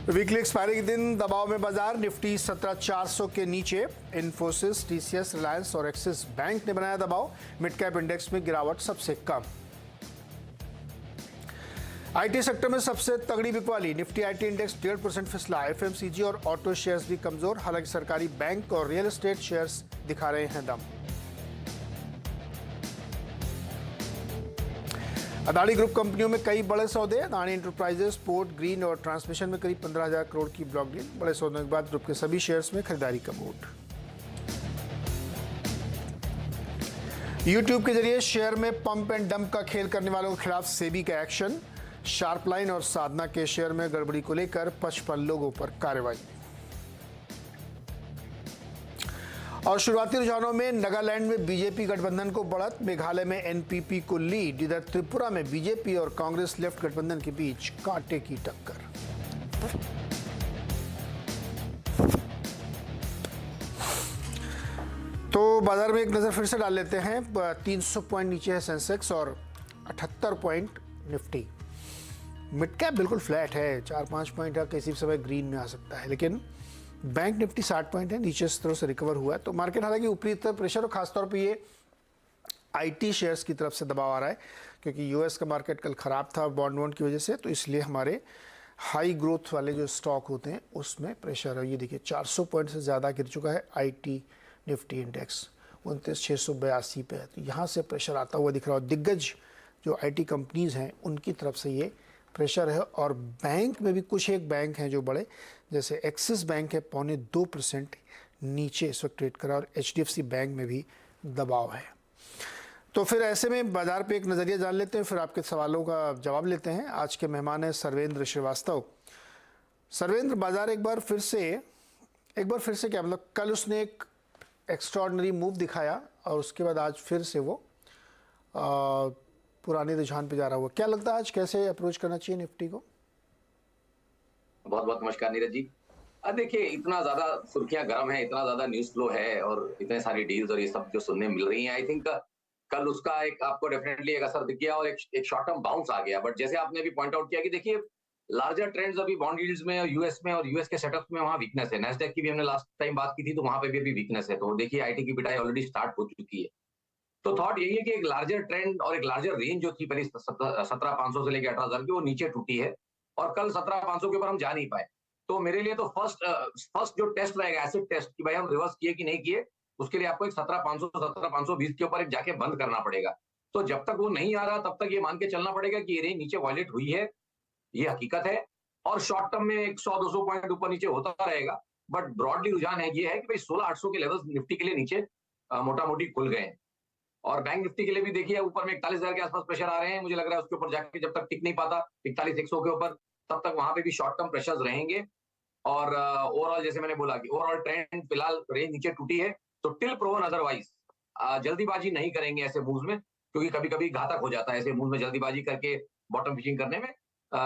Weekly expiry के दिन दबाव में बाजार। निफ्टी 17,400 के नीचे। इन्फोसिस, टीसीएस, रिलायंस और एक्सिस बैंक ने बनाया दबाव। मिड कैप इंडेक्स में गिरावट सबसे कम। आईटी सेक्टर में सबसे तगड़ी बिकवाली। Nifty IT index 1.5% फिसला। एफएमसीजी और ऑटो शेयर्स भी कमजोर, हालांकि सरकारी बैंक और रियल एस्टेट शेयर्स दिखा रहे हैं दम। अदानी ग्रुप कंपनियों में कई बड़े सौदे। अदानी एंटरप्राइजेस, पोर्ट, ग्रीन और ट्रांसमिशन में करीब 15,000 करोड़ की ब्लॉक डील। बड़े सौदों के बाद ग्रुप के सभी शेयर्स में खरीदारी का मूड। यूट्यूब के जरिए शेयर में पंप एंड डंप का खेल करने वालों के खिलाफ सेबी का एक्शन। शार्पलाइन और साधना के शेयर में गड़बड़ी को लेकर 55 लोगों पर कार्रवाई। और शुरुआती रुझानों में नागालैंड में बीजेपी गठबंधन को बढ़त। मेघालय में एनपीपी को लीड। इधर त्रिपुरा में बीजेपी और कांग्रेस लेफ्ट गठबंधन के बीच कांटे की टक्कर। तो बाजार में एक नजर फिर से डाल लेते हैं। 300 पॉइंट नीचे है सेंसेक्स और 78 पॉइंट निफ्टी। मिड कैप बिल्कुल फ्लैट है, 4-5 पॉइंट है, किसी भी समय ग्रीन में आ सकता है, लेकिन बैंक निफ्टी 60 पॉइंट है, नीचे इस तरह से रिकवर हुआ है। तो मार्केट हालांकि ऊपरी तरफ प्रेशर और खासतौर पे ये आईटी शेयर्स की तरफ से दबाव आ रहा है, क्योंकि यूएस का मार्केट कल ख़राब था बॉन्ड की वजह से, तो इसलिए हमारे हाई ग्रोथ वाले जो स्टॉक होते हैं उसमें प्रेशर है। ये देखिए 400 पॉइंट से ज़्यादा गिर चुका है आईटी निफ्टी इंडेक्स, 29,682 पे है। तो यहाँ से प्रेशर आता हुआ दिख रहा है। दिग्गज जो आईटी कंपनीज़ हैं उनकी तरफ से ये प्रेशर है। और बैंक में भी कुछ एक बैंक हैं जो बड़े, जैसे एक्सिस बैंक है 0.25% नीचे इस वक्त ट्रेड करा, और एचडीएफसी बैंक में भी दबाव है। तो फिर ऐसे में बाजार पे एक नज़रिया जान लेते हैं, फिर आपके सवालों का जवाब लेते हैं। आज के मेहमान हैं सर्वेंद्र श्रीवास्तव। सर्वेंद्र, बाजार एक बार फिर से क्या मतलब, कल उसने एक एक्स्ट्रॉर्डनरी मूव दिखाया और उसके बाद आज फिर से वो पुराने रुझान पे जा रहा हुआ। क्या लगता है आज कैसे अप्रोच करना चाहिए निफ्टी को? बहुत बहुत नमस्कार नीरज जी। अब देखिए, इतना ज्यादा सुर्खियां गर्म है, इतना ज्यादा न्यूज फ्लो है और इतने सारी डील्स और ये सब जो सुनने मिल रही हैं, आई थिंक कल उसका एक आपको डेफिनेटली एक असर दिख गया और एक शॉर्ट टर्म बाउंस आ गया। बट जैसे आपने भी पॉइंट आउट किया कि देखिए लार्जर ट्रेंड्स अभी बॉन्ड यील्ड्स में और यूएस में, और यूएस के सेटअप में वहां वीकनेस है। नैस्डैक की भी हमने लास्ट टाइम बात की थी, तो वहां पे भी अभी वीकनेस है। तो देखिए आईटी की पिटाई ऑलरेडी स्टार्ट हो चुकी है। तो थॉट यही है कि एक लार्जर ट्रेंड और एक लार्जर रेंज जो थी पहले 17,500 से लेकर 18,000 की, वो नीचे टूटी है और कल 17,500 के ऊपर हम जा नहीं पाए। तो मेरे लिए तो फर्स्ट जो टेस्ट रहेगा एसिड टेस्ट कि भाई हम रिवर्स किए कि नहीं किए, उसके लिए आपको एक 17,500 17,520 के ऊपर एक जाके बंद करना पड़ेगा। तो जब तक वो नहीं आ रहा तब तक ये मान के चलना पड़ेगा कि ये रेंज नीचे वायलेट हुई है, ये हकीकत है। और शॉर्ट टर्म में 100-200 पॉइंट ऊपर नीचे होता रहेगा। बट ब्रॉडली रुझान है ये है कि भाई 16,800 के लेवल्स निफ्टी के लिए नीचे मोटा मोटी खुल गए हैं। और बैंक निफ्टी के लिए भी देखिए ऊपर में 41,000 के आसपास प्रेशर आ रहे हैं। मुझे लग रहा है उसके ऊपर जाके जब तक टिक नहीं पाता 41,100 के ऊपर, तब तक वहां पे भी शॉर्ट टर्म प्रेशर्स रहेंगे। और ओवरऑल जैसे मैंने बोला कि ओवरऑल ट्रेंड फिलहाल रेंज नीचे टूटी है। तो टिल प्रोवन अदरवाइज जल्दीबाजी नहीं करेंगे ऐसे मूव्स में, क्योंकि कभी कभी घातक हो जाता है ऐसे मूव में जल्दीबाजी करके बॉटम फिशिंग करने में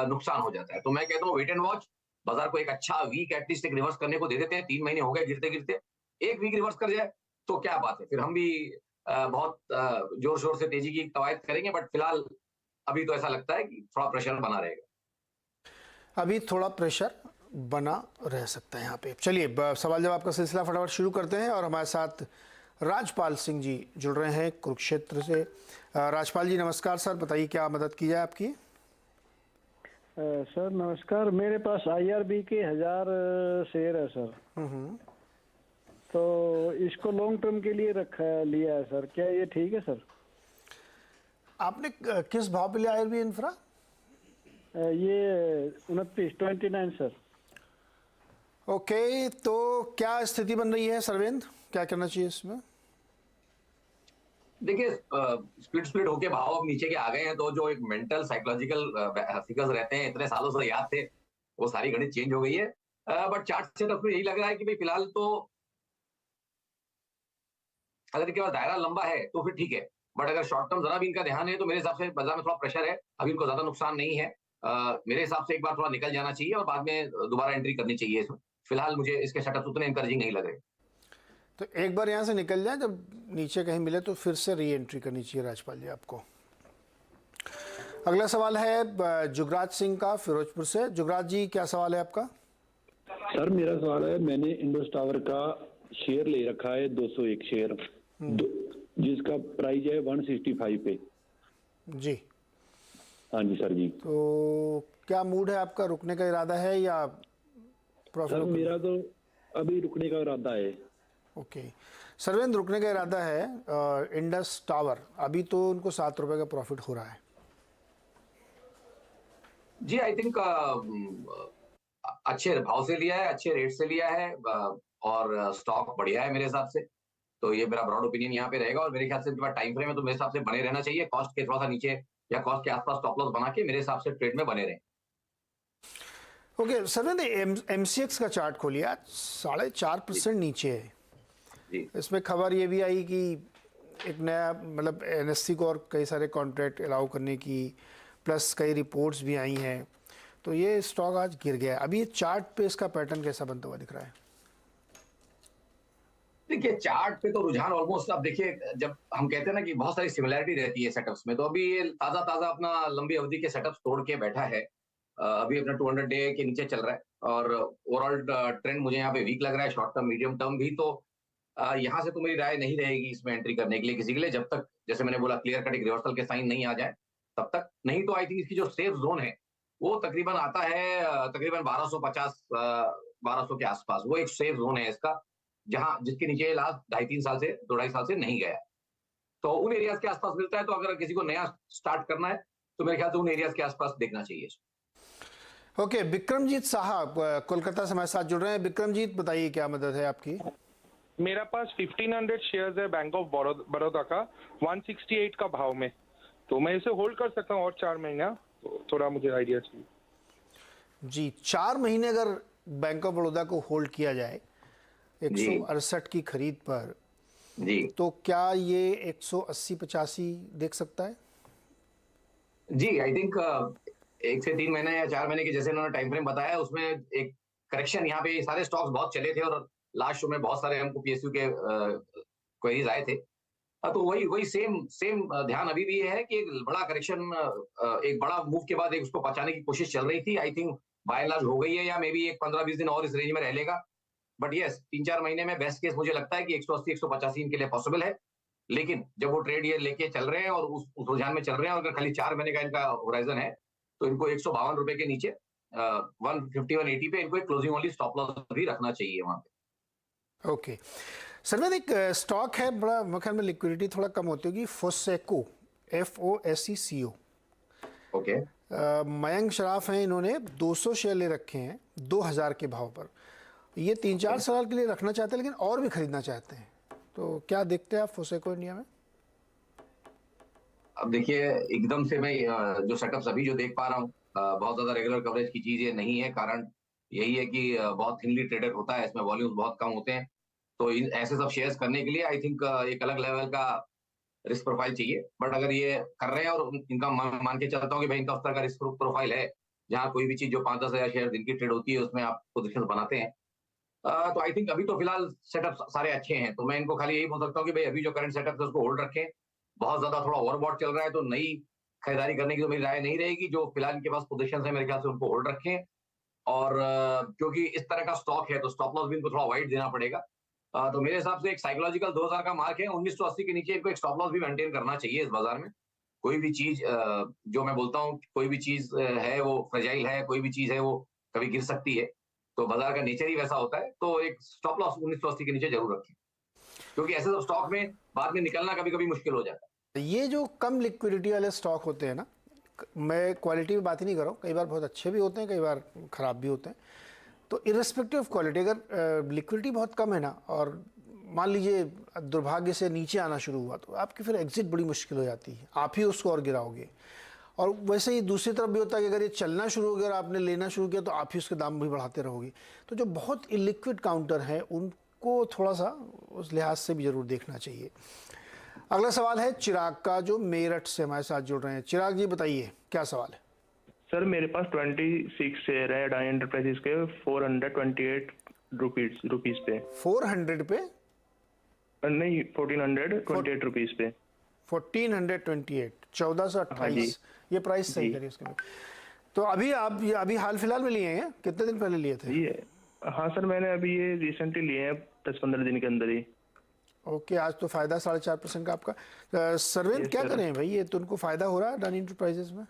नुकसान हो जाता है। तो मैं कहता हूँ वेट एंड वॉच, बाजार को एक अच्छा वीक एटलीस्ट एक रिवर्स करने को दे देते हैं। 3 महीने हो गए गिरते गिरते, एक वीक रिवर्स कर जाए तो क्या बात है, फिर हम भी बहुत जोर शोर से तेजी की कवायद करेंगे। बट फिलहाल अभी तो ऐसा लगता है कि थोड़ा प्रेशर बना रहेगा। अभी थोड़ा प्रेशर बना रह सकता है यहाँ पे। चलिए सवाल जवाब का सिलसिला फटाफट शुरू करते हैं और हमारे साथ राजपाल सिंह जी जुड़ रहे हैं कुरुक्षेत्र से। राजपाल जी नमस्कार सर, बताइए क्या मदद की जाए आपकी? सर नमस्कार, मेरे पास आईआरबी के 1000 शेयर है सर। तो इसको लॉन्ग टर्म के लिए लिया है सर, क्या ये ठीक है सर? आपने किस भाव पे लिया आईआरबी इंफ्रा? ये 29 सर। ओके, तो क्या स्थिति बन रही है सर्वेंद्र, क्या करना चाहिए इसमें? देखिए स्प्लिट होके भाव अब नीचे के आ गए हैं, तो जो एक मेंटल साइकोलॉजिकल फिगर्स रहते हैं इतने सालों से याद थे, वो सारी गणित चेंज हो गई है। बट चार्ट सेटअप में यही लग रहा है कि भाई फिलहाल तो अगर इनके पास दायरा लंबा है तो फिर ठीक है। बट अगर शॉर्ट टर्म जरा भी इनका ध्यान है तो मेरे हिसाब से बाजार में थोड़ा प्रेशर है। अभी इनको ज्यादा नुकसान नहीं है। मेरे हिसाब से एक बार थोड़ा निकल जाना चाहिए और बाद में दोबारा एंट्री करनी चाहिए इसमें। फिलहाल मुझे इसके सेटअप उतने इंकरेजिंग नहीं लग रहे। तो एक बार यहाँ से निकल जाए, जब नीचे कहीं मिले तो फिर से री एंट्री करनी चाहिए राजपाल जी आपको। अगला सवाल है जुगराज सिंह का फिरोजपुर से। जुगराज जी क्या सवाल है आपका? सर मेरा सवाल है, मैंने इंडस टावर का शेयर ले रखा है 201 शेयर, जिसका प्राइस है 165 पे। जी। हाँ जी सर जी। तो क्या मूड है आपका, रुकने का इरादा है या प्रॉफिट? सर मेरा तो अभी रुकने का इरादा है। ओके, सर्वेंद्र रुकने का इरादा है। इंडस टावर अभी तो उनको 7 रुपए का प्रॉफिट हो रहा है। जी आई थिंक अच्छे भाव से लिया है, अच्छे रेट से लिया है, और स्टॉक बढ़िया है मेरे हिसाब से। तो ये मेरा ब्रॉड ओपिनियन यहाँ पे रहेगा, और मेरे ख्याल से टाइम फ्रेम है तो मेरे हिसाब से बने रहना चाहिए, कॉस्ट के थोड़ा सा नीचे या कॉस्ट के आसपास स्टॉप लॉस बना के मेरे हिसाब से ट्रेड में बने रहे। ओके सर्वेंद्र, एमसीएक्स का चार्ट खोलिए, आज 4.5% नीचे है। जी। इसमें खबर ये भी आई कि एक नया मतलब एनएससी को और कई सारे कॉन्ट्रैक्ट अलाउ करने की, प्लस कई रिपोर्ट्स भी आई हैं, तो ये स्टॉक आज गिर गया। अभी ये चार्ट पे इसका पैटर्न कैसा बनता हुआ दिख रहा है? देखिए चार्ट पे तो रुझान ऑलमोस्ट, अब देखिए जब हम कहते हैं ना कि बहुत सारी सिमिलैरिटी रहती है सेटअप्स में, तो अभी ये ताजा ताजा अपना लंबी अवधि के सेटअप्स तोड़ के बैठा है। अभी अपना 200 डे के नीचे चल रहा है, और ओवरऑल ट्रेंड मुझे यहाँ पे वीक लग रहा है, शॉर्ट टर्म मीडियम टर्म भी। तो यहाँ से तो मेरी राय नहीं रहेगी इसमें एंट्री करने के लिए किसी के लिए, जब तक जैसे मैंने बोला क्लियर कट एक रिवर्सल के साइन नहीं आ जाए तब तक नहीं। तो आई थिंक इसकी जो सेफ जोन है वो तकरीबन आता है तकरीबन 1250 1200 के आसपास, वो एक सेफ जोन है इसका, जहां जिसके नीचे लास्ट 2.5-3 साल से 2.5 साल से नहीं गया। तो उन एरियाज के आसपास मिलता है, तो अगर किसी को नया स्टार्ट करना है तो मेरे ख्याल से उन एरियाज के आसपास देखना चाहिए। ओके, विक्रमजीत साहब कोलकाता से हमारे साथ जुड़ रहे हैं। विक्रमजीत बताइए क्या मदद है आपकी? मेरा पास 1500 शेयर्स है बैंक ऑफ बड़ौदा का 168 का भाव में, तो मैं इसे होल्ड कर सकता हूँ और 4 महीना, तो थोड़ा मुझे आइडिया चाहिए। जी, 4 महीने अगर बैंक ऑफ बड़ौदा को होल्ड किया जाए 168 की खरीद पर, जी तो क्या ये 180-85 देख सकता है? जी आई थिंक 1 से 3 महीने या 4 महीने के जैसे उन्होंने टाइम फ्रेम बताया, उसमें एक करेक्शन, यहाँ पे सारे स्टॉक्स बहुत चले थे और लास्ट शो में बहुत सारे हमको पीएसयू के क्वेरीज आए थे। तो वही सेम ध्यान अभी भी है कि एक बड़ा करेक्शन, एक बड़ा मूव के बाद एक उसको पचाने की कोशिश चल रही थी। I think by and large हो गई है, या मे बी एक 15-20 दिन और इस रेंज में रह लेगा। बट यस 3-4 महीने में बेस्ट केस मुझे लगता है कि 180-185 इनके लिए पॉसिबल है। लेकिन जब वो ट्रेड ये लेके चल रहे हैं और उस रुझान में चल रहे हैं, और अगर खाली 4 महीने का इनका होराइजन है, तो इनको 152 रुपए के नीचे 150-180 पे इनको एक क्लोजिंग ओनली स्टॉप लॉस भी रखना चाहिए वहां पे। ओके सर्वेंद्र, एक स्टॉक है बड़ा, मेरे ख्याल में लिक्विडिटी थोड़ा कम होती होगी, फोसेको, FOSECO। ओके, मयंक शराफ हैं, इन्होंने 200 शेयर ले रखे हैं 2000 के भाव पर। ये 3-4 साल के लिए रखना चाहते हैं, लेकिन और भी खरीदना चाहते हैं, तो क्या देखते हैं आप फोसेको इंडिया में? अब देखिए एकदम से मैं जो सेटअप्स अभी जो देख पा रहा हूँ, बहुत ज्यादा रेगुलर कवरेज की चीज ये नहीं है। कारण यही है कि बहुत थिनली ट्रेडेड होता है, इसमें वॉल्यूम्स बहुत कम होते हैं। तो ऐसे सब शेयर्स करने के लिए आई थिंक एक अलग लेवल का रिस्क प्रोफाइल चाहिए। बट अगर ये कर रहे हैं और इनका मान के चलता हूँ कि भाई इनका उस तरह का रिस्क प्रोफाइल है, जहाँ कोई भी चीज जो 5-10 हजार शेयर दिन की ट्रेड होती है उसमें आप पोजिशन बनाते हैं, तो आई थिंक अभी तो फिलहाल सेटअप सारे अच्छे हैं। तो मैं इनको खाली यही बोल सकता हूँ कि भाई अभी जो करंट सेटअप है उसको होल्ड रखें। बहुत ज्यादा थोड़ा ओवरबॉट चल रहा है, तो नई खरीदारी करने की तो मेरी राय नहीं रहेगी। जो फिलहाल इनके पास पोजीशन है मेरे ख्याल से उनको होल्ड रखें, और क्योंकि इस तरह का स्टॉक है तो स्टॉप लॉस भी इनको थोड़ा वाइड देना पड़ेगा। तो मेरे हिसाब से एक साइकोलॉजिकल 2000 का मार्क है, 1980 के नीचे इनको एक स्टॉप लॉस भी मेंटेन करना चाहिए इस बाजार में। कोई भी चीज जो मैं बोलता हूँ, कोई भी चीज है वो फ्रेजाइल है, कोई भी चीज है वो कभी गिर सकती है, तो बाजार का नेचर ही वैसा होता है। तो एक स्टॉप लॉस 1980 के नीचे जरूर रखें, क्योंकि ऐसे सब स्टॉक में बाद में निकलना कभी कभी मुश्किल हो जाता है। ये जो कम लिक्विडिटी वाले स्टॉक होते हैं ना, मैं क्वालिटी की बात ही नहीं कर रहा हूँ, कई बार बहुत अच्छे भी होते हैं, कई बार खराब भी होते हैं। तो इर्रेस्पेक्टिव ऑफ क्वालिटी, अगर लिक्विडिटी बहुत कम है ना, और मान लीजिए दुर्भाग्य से नीचे आना शुरू हुआ, तो आपकी फिर एग्जिट बड़ी मुश्किल हो जाती है, आप ही उसको और गिराओगे। और वैसे ही दूसरी तरफ भी होता है कि अगर ये चलना शुरू हो गया और आपने लेना शुरू किया, तो आप ही उसके दाम भी बढ़ाते रहोगे। तो जो बहुत इलिक्विड काउंटर हैं उनको थोड़ा सा उस लिहाज से भी ज़रूर देखना चाहिए। अगला सवाल है चिराग का, जो मेरठ से हमारे साथ जुड़ रहे हैं। चिराग जी बताइए क्या सवाल है? सर मेरे पास 26 शेयर है अडानी एंटरप्राइजेस के 428 रुपीज पे। 400 पे नहीं, 1428 रुपीज पे। 1428, 1428, ये प्राइस सही करिए उसके लिए। तो अभी आप अभी हाल फिलहाल में लिए हैं, कितने दिन पहले लिए थे? ये हाँ सर, मैंने अभी ये रिसेंटली लिए हैं 10-15 दिन के अंदर ही। ओके, आज तो फायदा 4.5% का आपका। सरवेन Yes, क्या sir. करें भाई, ये तो उनको फायदा हो रहा है अडानी इंटरप्राइजेस में?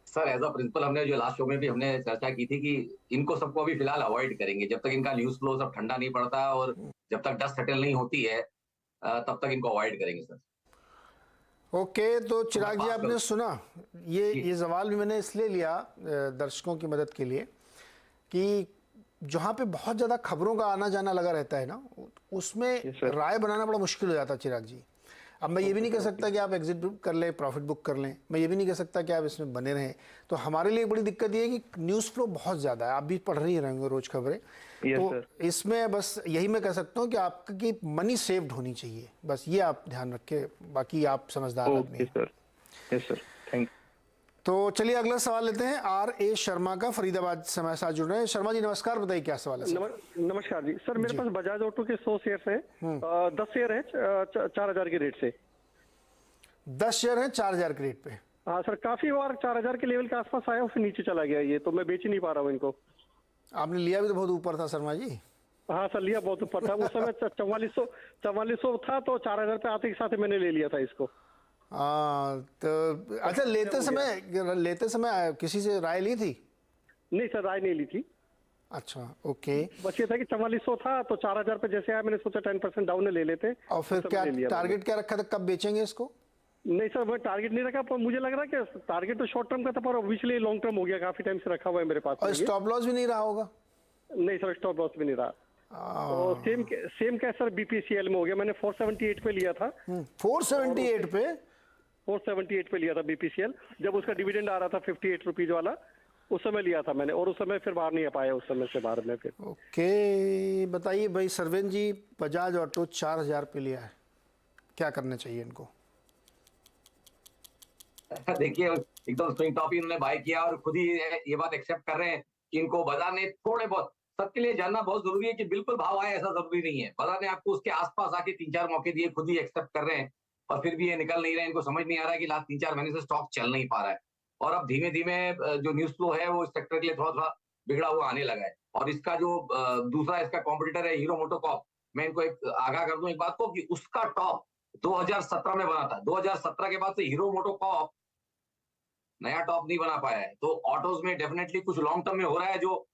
सर एज अ प्रिंसिपल हमने जो लास्ट शो में भी हमने चर्चा की थी कि इनको सबको अभी फिलहाल अवॉइड करेंगे जब तक इनका न्यूज फ्लो सब ठंडा नहीं पड़ता और जब तक डस्ट सेटल नहीं होती है तब तक इनको अवॉइड करेंगे सर। ओके, तो चिराग जी बात आपने करो। सुना, ये जी। ये सवाल भी मैंने इसलिए लिया दर्शकों की मदद के लिए कि जहाँ पे बहुत ज़्यादा खबरों का आना जाना लगा रहता है ना, उसमें Yes, sir. राय बनाना बड़ा मुश्किल हो जाता है चिराग जी। अब मैं ये भी नहीं कह सकता कि आप एग्जिट बुक कर लें, प्रॉफिट बुक कर लें, मैं ये भी नहीं कह सकता कि आप इसमें बने रहें। तो हमारे लिए एक बड़ी दिक्कत ये है कि न्यूज़ फ्लो बहुत ज़्यादा है, आप भी पढ़ रही रहेंगे रोज़ खबरें। Yes, तो sir. इसमें बस यही मैं कह सकता हूँ कि आपकी मनी सेव्ड होनी चाहिए, बस ये आप ध्यान रखें, बाकी आप समझदार आदमी ओके हैं। Sir, yes sir, thank. तो चलिए अगला सवाल लेते हैं। R.A. शर्मा का फरीदाबाद से हमारे साथ जुड़ रहे हैं। शर्मा जी नमस्कार, बताइए क्या सवाल है सर? नमस्कार जी सर, मेरे पास बजाज ऑटो के 100 शेयर हैं, 10 शेयर है 4,000 के रेट से। 10 शेयर हैं 4,000 के रेट पे। हाँ सर, काफी बार 4,000 के लेवल के आसपास आया और फिर नीचे चला गया ये, तो मैं बेच ही नहीं पा रहा हूँ इनको। आपने लिया भी तो बहुत ऊपर था शर्मा जी। हाँ सर, लिया बहुत ऊपर था उस समय, 4400 था, तो 4,000 पे आते के साथ मैंने ले लिया था इसको। तो अच्छा, लेते समय किसी से राय ली थी? नहीं सर, राय नहीं ली थी। अच्छा, ओके। बस ये था कि 4400 था, तो 4,000 पे जैसे आया मैंने सोचा 10% डाउन ले लेते। और फिर तो क्या ले लिया टारगेट क्या रखा था, कब बेचेंगे इसको? नहीं सर, मैं टारगेट नहीं रखा, पर मुझे लग रहा है कि टारगेट तो शॉर्ट टर्म का था, पर ऑब्वियसली लॉन्ग टर्म हो गया, काफी टाइम से रखा हुआ है मेरे पास। और स्टॉप लॉस भी नहीं रहा होगा? नहीं सर, स्टॉप लॉस भी नहीं रहा। तो सेम क्या सर बीपीसीएल में हो गया, मैंने 478 पे लिया था। 478 पे? 478 पे लिया था बीपीसीएल, जब उसका डिविडेंड आ रहा था 58 रुपीज वाला, उस समय लिया था मैंने, और उस समय फिर बाहर नहीं आ पाया, उस समय से बाहर में फिर। ओके, बताइए भाई सरवेन जी, बजाज ऑटो 4,000 पे लिया है, क्या करना चाहिए इनको? देखिए एकदम स्विंग टॉप ही इन्होंने बाय किया और खुद ही ये बात एक्सेप्ट कर रहे हैं कि इनको बाजार ने थोड़े बहुत, सबके लिए जानना बहुत जरूरी है कि बिल्कुल भाव आए ऐसा जरूरी नहीं है। बाजार ने आपको उसके आसपास आके 3-4 मौके दिए, खुद ही एक्सेप्ट कर रहे हैं और फिर भी ये निकल नहीं रहे। इनको समझ नहीं आ रहा है कि लास्ट 3-4 महीने से स्टॉक चल नहीं पा रहा है और अब धीमे धीमे जो न्यूज फ्लो है वो इस सेक्टर के लिए थोड़ा थोड़ा बिगड़ा हुआ आने लगा है। और इसका जो दूसरा इसका कॉम्पिटिटर है हीरो मोटोकॉर्प, मैं इनको एक आगाह कर दूं एक बात को कि उसका टॉप 2017 में बना था। 2017 के बाद से हीरो मोटोकॉर्प नया टॉप नहीं बना पाया है। तो ऑटोज में डेफिनेटली कुछ लॉन्ग टर्म में हो रहा है जो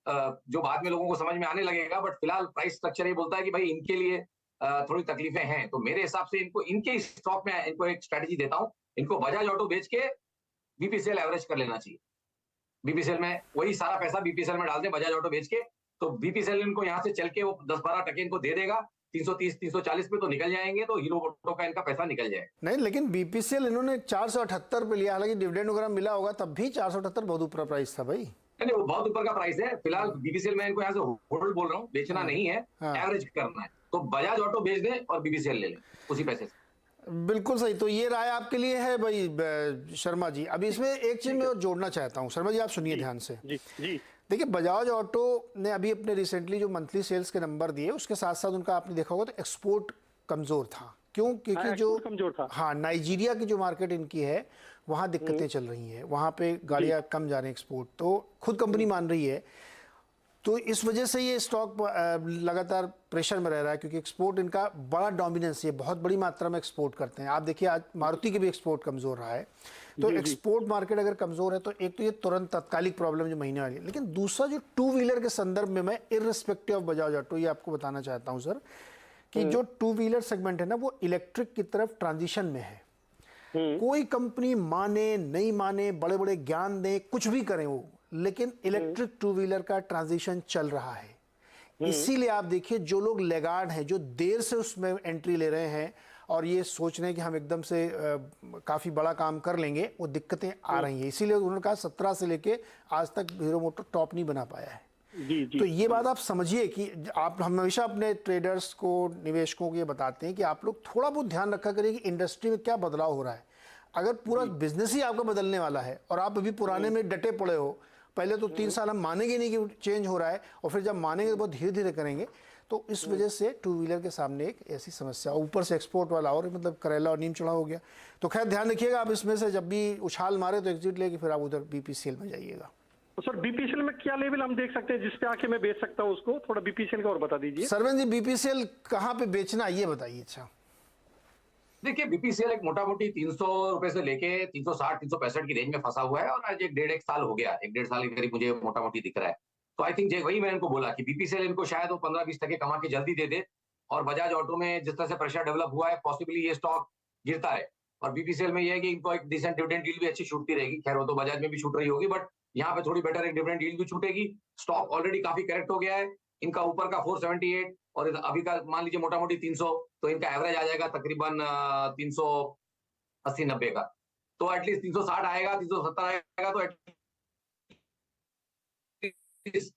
बाद में लोगों को समझ में आने लगेगा, बट फिलहाल प्राइस स्ट्रक्चर ये बोलता है कि भाई इनके लिए थोड़ी तकलीफें हैं। तो मेरे हिसाब से इनको इनके स्टॉक में इनको एक स्ट्रेटेजी देता हूं, इनको बजाज ऑटो बेच के बीपीसीएल एवरेज कर लेना चाहिए। बीपीसीएल में वही सारा पैसा बीपीसीएल में डाल दें बजाज ऑटो बेच के, तो बीपीसीएल इनको यहाँ से चल के वो 10-12 टके इनको दे देगा, 330-340 पे तो निकल जाएंगे, तो हीरो मोटो का इनका पैसा निकल जाएगा। नहीं, लेकिन बीपीसीएल इन्होंने 478 पे लिया, हालांकि डिविडेंड वगैरह मिला होगा, तब भी 478 बहुत ऊपर प्राइस था भाई। नहीं, वो बहुत ऊपर का प्राइस है। फिलहाल बीपीसीएल में इनको यहाँ से होल्ड बोल रहा हूँ, बेचना नहीं है, हाँ। एवरेज करना है। तो बजाज ऑटो बेच दें और बीपीसीएल ले लें उसी पैसे से। बिल्कुल सही, तो ये राय आपके लिए है भाई शर्मा जी। अभी इसमें एक चीज मैं और जोड़ना चाहता हूँ, शर्मा जी आप सुनिए ध्यान से। जी जी। देखिए, बजाज ऑटो ने अभी अपने रिसेंटली जो मंथली सेल्स के नंबर दिए, उसके साथ साथ उनका आपने देखा होगा तो एक्सपोर्ट कमजोर था। क्यों? क्योंकि जो कमजोर था, हाँ, नाइजीरिया की जो मार्केट इनकी है वहाँ दिक्कतें चल रही हैं, वहाँ पे गाड़ियाँ कम जा रही हैं एक्सपोर्ट, तो खुद कंपनी मान रही है। तो इस वजह से ये स्टॉक लगातार प्रेशर में रह रहा है, क्योंकि एक्सपोर्ट इनका बड़ा डोमिनेंस है, बहुत बड़ी मात्रा में एक्सपोर्ट करते हैं। आप देखिए आज मारुति के भी एक्सपोर्ट कमज़ोर रहा है। तो एक्सपोर्ट मार्केट अगर कमज़ोर है तो एक तो ये तुरंत तात्कालिक प्रॉब्लम जो महीने वाली है, लेकिन दूसरा जो टू व्हीलर के संदर्भ में मैं इर्रिस्पेक्टिव ऑफ बजाज ऑटो ये आपको बताना चाहता हूँ सर, कि जो टू व्हीलर सेगमेंट है ना वो इलेक्ट्रिक की तरफ ट्रांजिशन में है। कोई कंपनी माने नहीं माने, बड़े बड़े ज्ञान दे, कुछ भी करें वो, लेकिन इलेक्ट्रिक टू व्हीलर का ट्रांजिशन चल रहा है। इसीलिए आप देखिए जो लोग लेगार्ड हैं, जो देर से उसमें एंट्री ले रहे हैं और ये सोच रहे हैं कि हम एकदम से काफ़ी बड़ा काम कर लेंगे, वो दिक्कतें आ रही हैं। इसीलिए उन्होंने कहा 17 से लेके आज तक हीरो मोटर टॉप नहीं बना पाया है। जी जी। तो ये बात आप समझिए कि आप हम हमेशा अपने ट्रेडर्स को, निवेशकों को ये बताते हैं कि आप लोग थोड़ा बहुत ध्यान रखा करिए कि इंडस्ट्री में क्या बदलाव हो रहा है। अगर पूरा बिजनेस ही आपका बदलने वाला है और आप अभी पुराने में डटे पड़े हो, पहले तो 3 साल हम मानेंगे नहीं कि चेंज हो रहा है, और फिर जब मानेंगे तो बहुत धीरे धीरे करेंगे, तो इस वजह से टू व्हीलर के सामने एक ऐसी समस्या, ऊपर से एक्सपोर्ट वाला और मतलब करेला और नीम चढ़ा हो गया। तो खैर ध्यान रखिएगा, आप इसमें से जब भी उछाल मारे तो एग्जिट लेके फिर आप उधर बीपीसीएल में जाइएगा। तो सर बीपीसीएल में क्या लेवल हम देख सकते हैं जिस पे आके मैं बेच सकता हूँ उसको? थोड़ा बीपीसीएल का और बता दीजिए। सरवन जी, बीपीसीएल कहाँ पे बेचना ये बताइए। अच्छा, देखिए बीपीसीएल एक मोटा मोटी 300 रुपए से लेके 360 365 की रेंज में फंसा हुआ है और आज एक डेढ़ साल हो गया, एक डेढ़ साल के करीब मुझे मोटा मोटी दिख रहा है। तो आई थिंक वही मैंने इनको बोला कि बीपीसीएल इनको शायद वो 15-20% कमा के जल्दी दे दे और बजाज ऑटो में जिस तरह से प्रेशर डेवलप हुआ है पॉसिबली ये स्टॉक गिरता है और बीपीसीएल में ये है कि इनको एक डिसेंट डिविडेंड डील भी अच्छी छूटती रहेगी। खैर वो तो बजाज में भी छूट रही होगी, बट यहाँ पे थोड़ी बेटर एक डिविडेंड डील भी छूटेगी। स्टॉक ऑलरेडी काफी करेक्ट हो गया है, इनका ऊपर का 478 और अभी का मान लीजिए मोटा मोटी 300, तो इनका एवरेज आ जाएगा तकरीबन 380-90 का। तो एटलीस्ट 360 आएगा, 370 आएगा, तो एटलीस्ट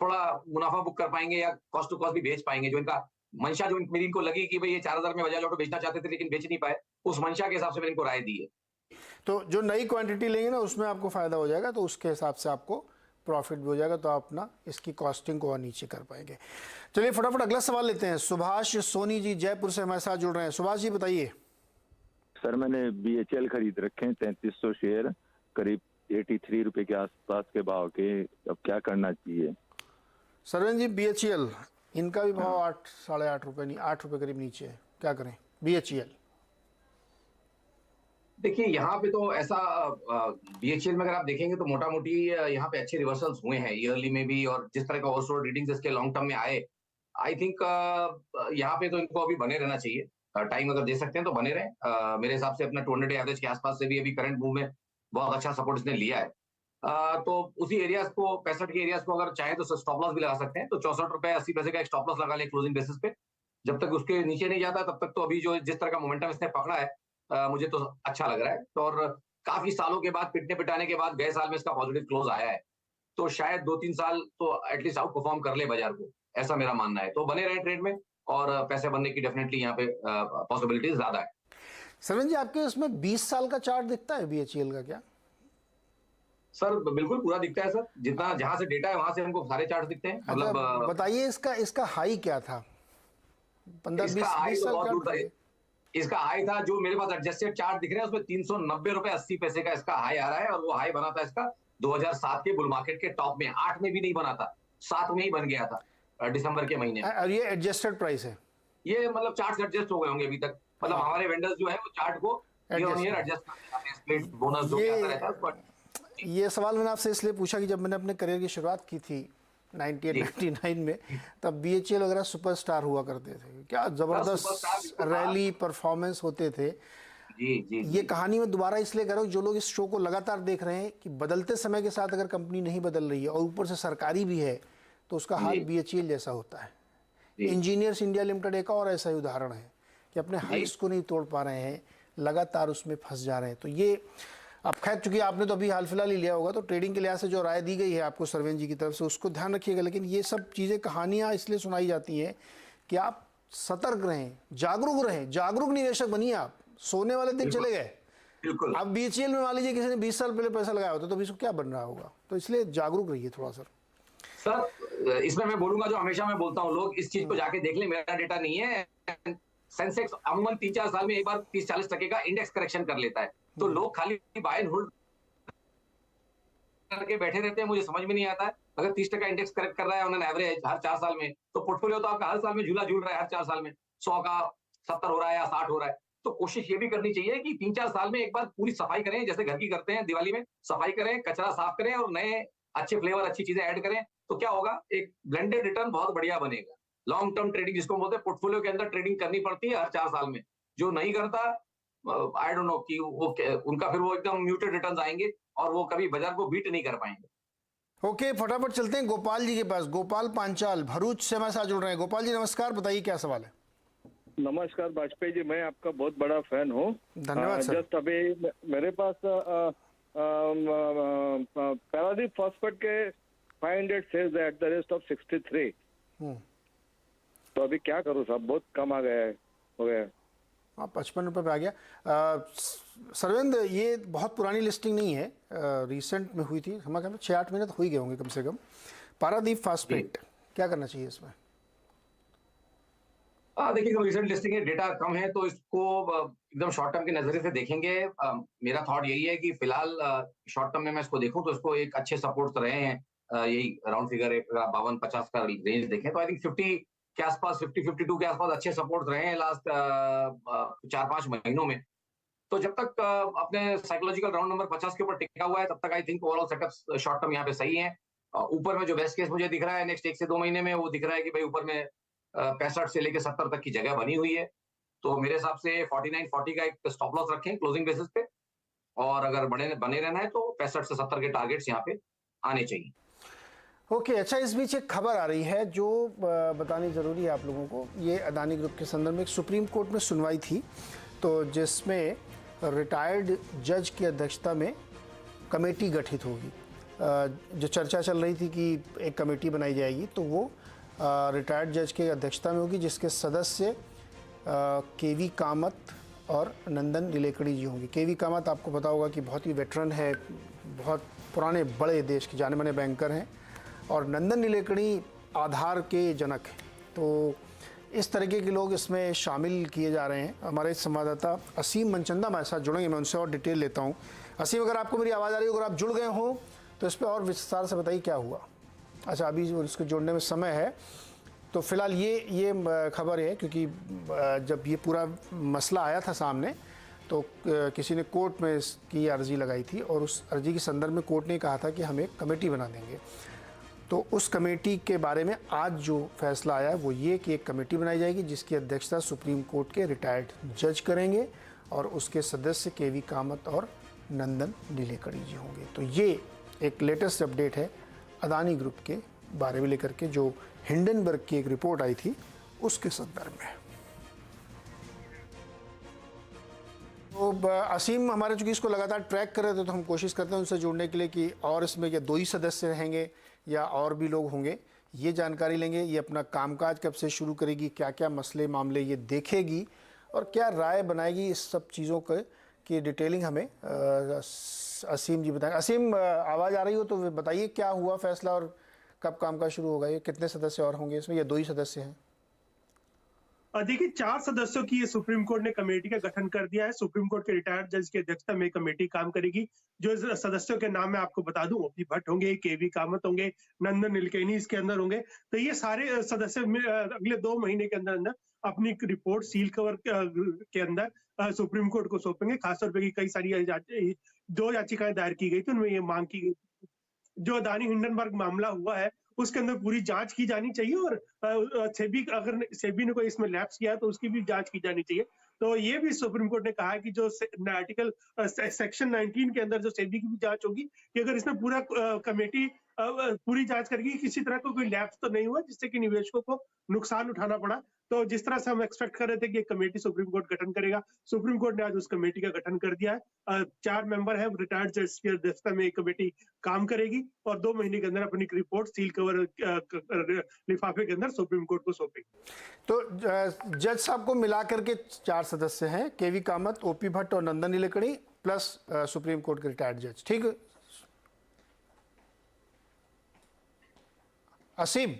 थोड़ा मुनाफा बुक कर पाएंगे या कॉस्ट टू कॉस्ट भी बेच पाएंगे। जो इनका मंशा जो मेरी इनको लगी कि भाई ये 4000 में बजाज ऑटो बेचना चाहते थे लेकिन बेच नहीं पाए, उस मंशा के हिसाब से मैंने इनको राय दी है। तो जो नई क्वांटिटी लेंगे ना उसमें आपको फायदा हो जाएगा, तो उसके हिसाब से आपको प्रॉफिट भी हो जाएगा, तो आप ना इसकी कॉस्टिंग को और नीचे कर पाएंगे। चलिए फटाफट अगला सवाल लेते हैं। सुभाष सोनी जी जयपुर से हमारे साथ जुड़ रहे हैं। सुभाष जी बताइए। सर मैंने बीएचएल खरीद रखे हैं 3300 शेयर, करीब 83 रुपए के आसपास के भाव के, अब क्या करना चाहिए? सरवन जी, बीएचईएल इनका भी भाव 8 साढ़े 8 रुपये, नहीं 8 रुपये करीब नीचे है, क्या करें बीएचईएल? देखिए यहाँ पे तो ऐसा बीएचईएल में अगर आप देखेंगे तो मोटा मोटी यहाँ पे अच्छे रिवर्सल्स हुए हैं ईयरली में भी, और जिस तरह का ओवरसोल्ड रीडिंग्स इसके लॉन्ग टर्म में आए, आई थिंक यहाँ पे तो इनको अभी बने रहना चाहिए। टाइम अगर दे सकते हैं तो बने रहें। मेरे हिसाब से अपना 200 एवरेज के आसपास से भी अभी करंट मूव में बहुत अच्छा सपोर्ट इसने लिया है। तो उसी एरियाज को 65 के एरियाज को अगर चाहे तो स्टॉप लॉस भी लगा सकते हैं। तो 64 रुपए 80 पैसे का एक स्टॉप लॉस लगा लें क्लोजिंग बेसिस पे। जब तक उसके नीचे नहीं जाता तब तक तो अभी जो जिस तरह का मोमेंटम इसने पकड़ा है मुझे तो अच्छा लग रहा है। तो और काफी सालों के बाद पिटने पिटाने के बाद गए साल में इसका पॉजिटिव क्लोज आया है, तो शायद 2-3 साल तो एटलीस्ट आउट परफॉर्म कर ले बाजार को, ऐसा मेरा मानना है। तो बने रहे ट्रेड में और पैसे बनने की डेफिनेटली यहाँ पे पॉसिबिलिटीज ज्यादा है। सरवन जी, आपके उसमें 20 साल का चार्ट दिखता है बीएचईएल का क्या? सर बिल्कुल पूरा दिखता है सर, जितना जहां से डेटा है वहां से हमको सारे चार्ट दिखते हैं। मतलब बताइए इसका हाई क्या था? 15-20 साल का इसका हाई था, जो मेरे पास एडजस्टेड चार्ट दिख रहे हैं उसमें 390 रुपए 80 पैसे का इसका हाई आ रहा है, और वो हाई बना था इसका 2007 के बुल मार्केट के टॉप में। 8 में भी नहीं बना था, 7 में ही बन गया था दिसंबर के महीने। और ये एडजस्टेड प्राइस है? ये मतलब चार्ट एडजस्ट हो गए होंगे अभी तक। मतलब हमारे वेंडर्स जो है वो चार्ट को ईयर एडजस्ट करते हैं, स्प्लिट बोनस जो आता रहता है। ये सवाल मैंने आपसे इसलिए पूछा कि जब मैंने अपने करियर की शुरुआत की थी 98-99 में, तब बीएचईएल वगैरह सुपरस्टार हुआ करते थे। क्या जबरदस्त रैली परफॉर्मेंस होते थे। जी। ये कहानी में दोबारा इसलिए कर रहा हूँ, जो लोग इस शो को लगातार देख रहे हैं कि बदलते समय के साथ अगर कंपनी नहीं बदल रही है और ऊपर से सरकारी भी है तो उसका हाल बीएचईएल जैसा होता है। इंजीनियर्स इंडिया लिमिटेड एक और ऐसा ही उदाहरण है कि अपने हाइस्ट को नहीं तोड़ पा रहे हैं, लगातार उसमें फंस जा रहे हैं। तो ये अब खैर चूंकि आपने तो अभी हाल फिलहाल ही लिया होगा, तो ट्रेडिंग के लिहाज से जो राय दी गई है आपको सरवेन जी की तरफ से उसको ध्यान रखिएगा। लेकिन ये सब चीज़ें कहानियाँ इसलिए सुनाई जाती हैं कि आप सतर्क रहें, जागरूक रहें, जागरूक निवेशक बनिए। आप सोने वाले दिन चले गए, बिल्कुल। अब बीएचईएल में मान लीजिए किसी ने 20 साल पहले पैसा लगाया होता तो अभी इसको क्या बन रहा होगा। तो इसलिए जागरूक रहिए थोड़ा सर। इसमें मैं बोलूंगा जो हमेशा मैं बोलता हूँ, लोग इस चीज को जाके देख लें, मेरा डेटा नहीं है। सेंसेक्स अमूमन 3-4 साल में एक बार 30-40% का इंडेक्स करेक्शन कर लेता है, तो लोग खाली बाय एंड होल्ड करके बैठे रहते हैं। मुझे समझ में नहीं आता है, अगर 30% इंडेक्स करेक्ट कर रहा है ऑन एन एवरेज हर 4 साल में, तो पोर्टफोलियो तो आपका हर साल में झूला झूल रहा है, हर 4 साल में 100 का 70 हो रहा है या 60 हो रहा है। तो कोशिश ये भी करनी चाहिए कि 3-4 साल में एक बार पूरी सफाई करें, जैसे घर की करते हैं दिवाली में सफाई करें, कचरा साफ करें और नए अच्छे फ्लेवर अच्छी चीजें ऐड करें। तो क्या होगा, एक ब्लेंडेड रिटर्न बहुत बढ़िया बनेगा। लॉन्ग टर्म ट्रेडिंग जिसको बोलते हैं, पोर्टफोलियो के अंदर ट्रेडिंग करनी पड़ती है हर 4 साल में। जो नहीं करता, आई डोंट नो कि वो उनका फिर वो एकदम म्यूटेड रिटर्न्स आएंगे और वो कभी बाजार को बीट नहीं कर पाएंगे। ओके, फटाफट चलते हैं गोपाल जी के पास। गोपाल पांचाल भरूच से हमारे साथ जुड़ रहे हैं। गोपाल जी नमस्कार, बताइए क्या सवाल है? नमस्कार वाजपेयी जी, मैं आपका बहुत बड़ा फैन हूँ। धन्यवाद सर। जस्ट अभी मेरे पास पैरादीप फॉस्फेट के 500 shares at the rate of 63। तो अभी क्या करूँ साहब, बहुत कम आ गया है, हो गया। हाँ, 55 रुपये पे आ गया। सरवेंद्र, ये बहुत पुरानी लिस्टिंग नहीं है, रिसेंट में हुई थी, हमारे ख्याल में 6-8 महीने तो हो ही गए होंगे कम से कम। पारादीप फॉस्फेट क्या करना चाहिए इसमें? देखिए रिसेंट लिस्टिंग है, डेटा कम है तो इसको एकदम शॉर्ट टर्म के नजरिए से देखेंगे। मेरा थॉट यही है कि फिलहाल शॉर्ट टर्म में मैं इसको देखूं तो इसको एक अच्छे सपोर्ट्स रहे हैं। यही राउंड फिगर एक 52-50 का रेंज देखें तो आई थिंक 50 के आसपास, 50-52 के आसपास अच्छे सपोर्ट्स रहे हैं लास्ट 4-5 महीनों में। तो जब तक अपने साइकोलॉजिकल राउंड नंबर 50 के ऊपर टिका हुआ है तब तक I think overall setup short term यहाँ पे सही है। ऊपर में जो बेस्ट केस मुझे दिख रहा है नेक्स्ट 1 से 2 महीने में, वो दिख रहा है कि भाई ऊपर में 65 से लेके 70 तक की जगह बनी हुई है। तो मेरे हिसाब से 49-40 का एक स्टॉप लॉस रखें क्लोजिंग बेसिस पे, और अगर बने रहना है तो 65 से 70 के टारगेट्स यहाँ पे आने चाहिए। ओके अच्छा, इस बीच एक खबर आ रही है जो बतानी ज़रूरी है आप लोगों को। ये अदानी ग्रुप के संदर्भ में एक सुप्रीम कोर्ट में सुनवाई थी, तो जिसमें रिटायर्ड जज की अध्यक्षता में कमेटी गठित होगी। जो चर्चा चल रही थी कि एक कमेटी बनाई जाएगी, तो वो रिटायर्ड जज के अध्यक्षता में होगी, जिसके सदस्य केवी कामत और नंदन नीलेकणी जी होंगे। केवी कामत आपको पता होगा कि बहुत ही वेटरन है, बहुत पुराने बड़े देश के जाने माने बैंकर हैं, और नंदन नीलेकणी आधार के जनक हैं। तो इस तरीके के लोग इसमें शामिल किए जा रहे हैं। हमारे संवाददाता असीम मनचंदा हमारे साथ जुड़ेंगे, मैं उनसे और डिटेल लेता हूँ। असीम, अगर आपको मेरी आवाज़ आ रही है, अगर आप जुड़ गए हों तो इस पर और विस्तार से बताइए क्या हुआ। अच्छा, अभी उसको जोड़ने में समय है, तो फिलहाल ये खबर है क्योंकि जब ये पूरा मसला आया था सामने तो किसी ने कोर्ट में इसकी अर्जी लगाई थी, और उस अर्जी के संदर्भ में कोर्ट ने कहा था कि हम एक कमेटी बना देंगे। तो उस कमेटी के बारे में आज जो फैसला आया वो ये कि एक कमेटी बनाई जाएगी जिसकी अध्यक्षता सुप्रीम कोर्ट के रिटायर्ड जज करेंगे, और उसके सदस्य केवी कामत और नंदन नीलेकणी जी होंगे। तो ये एक लेटेस्ट अपडेट है अदानी ग्रुप के बारे में लेकर के, जो हिंडनबर्ग की एक रिपोर्ट आई थी उसके संदर्भ में। तो असीम हमारे चूंकि इसको लगातार ट्रैक कर रहे थे, तो हम कोशिश करते हैं उनसे जुड़ने के लिए कि और इसमें क्या 2 ही सदस्य रहेंगे या और भी लोग होंगे, ये जानकारी लेंगे। ये अपना कामकाज कब से शुरू करेगी, क्या क्या मसले मामले ये देखेगी, और क्या राय बनाएगी, इस सब चीज़ों की डिटेलिंग हमें असीम जी बताएंगे। असीम, आवाज़ आ रही हो तो बताइए क्या हुआ फैसला और कब कामकाज शुरू होगा, ये कितने सदस्य और होंगे इसमें, या 2 ही सदस्य हैं? देखिए 4 सदस्यों की ये सुप्रीम कोर्ट ने कमेटी का गठन कर दिया है। सुप्रीम कोर्ट के रिटायर्ड जज की अध्यक्षता में कमेटी काम करेगी। जो सदस्यों के नाम मैं आपको बता दूं, ओपी भट्ट होंगे, केवी कामत होंगे, नंदन नीलेकणी इसके अंदर होंगे। तो ये सारे सदस्य अगले 2 महीने के अंदर अंदर अपनी रिपोर्ट सील कवर के अंदर सुप्रीम कोर्ट को सौंपेंगे। खासतौर पर कई सारी 2 याचिकाएं दायर की गई थी, उनमें ये मांग की गई जो अदानी हिंडनबर्ग मामला हुआ है उसके अंदर पूरी जांच की जानी चाहिए, और अगर सेबी ने कोई इसमें लैप्स किया तो उसकी भी जांच की जानी चाहिए। तो ये भी सुप्रीम कोर्ट ने कहा है कि जो आर्टिकल सेक्शन 19 के अंदर जो सेबी की भी जांच होगी, कि अगर इसमें पूरा कमेटी पूरी जांच करेगी किसी तरह का कोई लैप्स तो नहीं हुआ जिससे कि निवेशकों को नुकसान उठाना पड़ा। तो जिस तरह से हम एक्सपेक्ट कर रहे थे कि एक कमेटी सुप्रीम कोर्ट गठन करेगा, सुप्रीम कोर्ट ने आज उस कमेटी का गठन कर दिया है। 4 मेंबर है, रिटायर्ड जज की अध्यक्षता में एक कमेटी काम करेगी और 2 महीने के अंदर अपनी रिपोर्ट सील कवर लिफाफे के अंदर सुप्रीम कोर्ट को सौंपेगी। तो जज साहब को मिला करके 4 सदस्य हैं, केवी कामत, ओपी भट्ट और Nandan Nilekani, plus supreme court के रिटायर्ड जज। ठीक है असीम,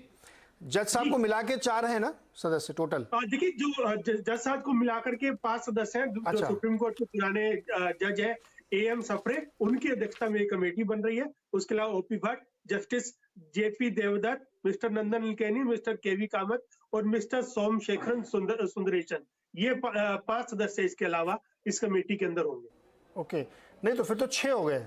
जज साहब को मिला के 4 है ना सदस्य टोटल? देखिए जो जज साहब को मिलाकर के 5 सदस्य हैं। अच्छा। जो सुप्रीम कोर्ट के पुराने जज है AM सप्रे, उनकी अध्यक्षता में एक कमेटी बन रही है। उसके अलावा OP Bhatt, justice JP Devdatt, mister Nandan Nilekani, mister KV Kamath और मिस्टर सोमशेखरन सुंदरेशन, ये 5 सदस्य इसके अलावा इस कमेटी के अंदर होंगे। ओके, नहीं तो फिर तो 6 हो गए।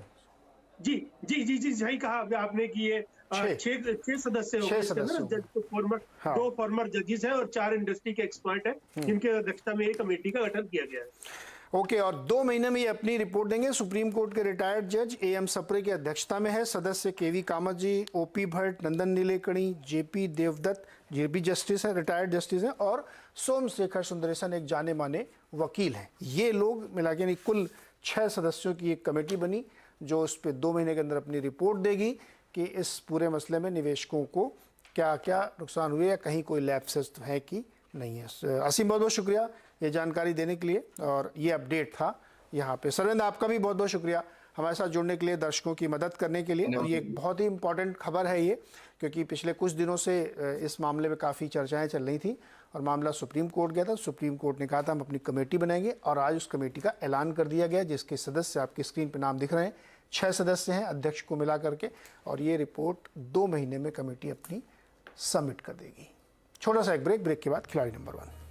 जी जी जी जी सही कहा आपने कि ये 6 सदस्य हो गए इसके अंदर। हाँ। 2 फॉर्मर जजेस हैं और 4 इंडस्ट्री के एक्सपर्ट हैं जिनके अध्यक्षता में एक कमेटी का गठन किया गया है। ओके, और 2 महीने में ये अपनी रिपोर्ट देंगे। सुप्रीम कोर्ट के रिटायर्ड जज AM सप्रे की अध्यक्षता में है। सदस्य केवी कामत जी, OP भट्ट, नंदन नीलेकणी, JP देवदत्त, ये भी जस्टिस है, रिटायर्ड जस्टिस हैं, और सोमशेखर सुंदरेशन एक जाने माने वकील हैं। ये लोग मिला के कुल 6 सदस्यों की एक कमेटी बनी जो उस पर 2 महीने के अंदर अपनी रिपोर्ट देगी कि इस पूरे मसले में निवेशकों को क्या क्या नुकसान हुए या कहीं कोई लैप्सेस है कि नहीं है। असीम, बहुत बहुत शुक्रिया ये जानकारी देने के लिए, और ये अपडेट था यहाँ पे। सरविंद, आपका भी बहुत बहुत शुक्रिया हमारे साथ जुड़ने के लिए, दर्शकों की मदद करने के लिए। और ये एक बहुत ही इंपॉर्टेंट खबर है ये, क्योंकि पिछले कुछ दिनों से इस मामले में काफ़ी चर्चाएं चल रही थी, और मामला सुप्रीम कोर्ट गया था। सुप्रीम कोर्ट ने कहा था हम अपनी कमेटी बनाएंगे और आज उस कमेटी का ऐलान कर दिया गया, जिसके सदस्य आपकी स्क्रीन पर नाम दिख रहे हैं। 6 सदस्य हैं अध्यक्ष को मिला करके, और ये रिपोर्ट 2 महीने में कमेटी अपनी सबमिट कर देगी। छोटा सा एक ब्रेक के बाद खिलाड़ी नंबर 1।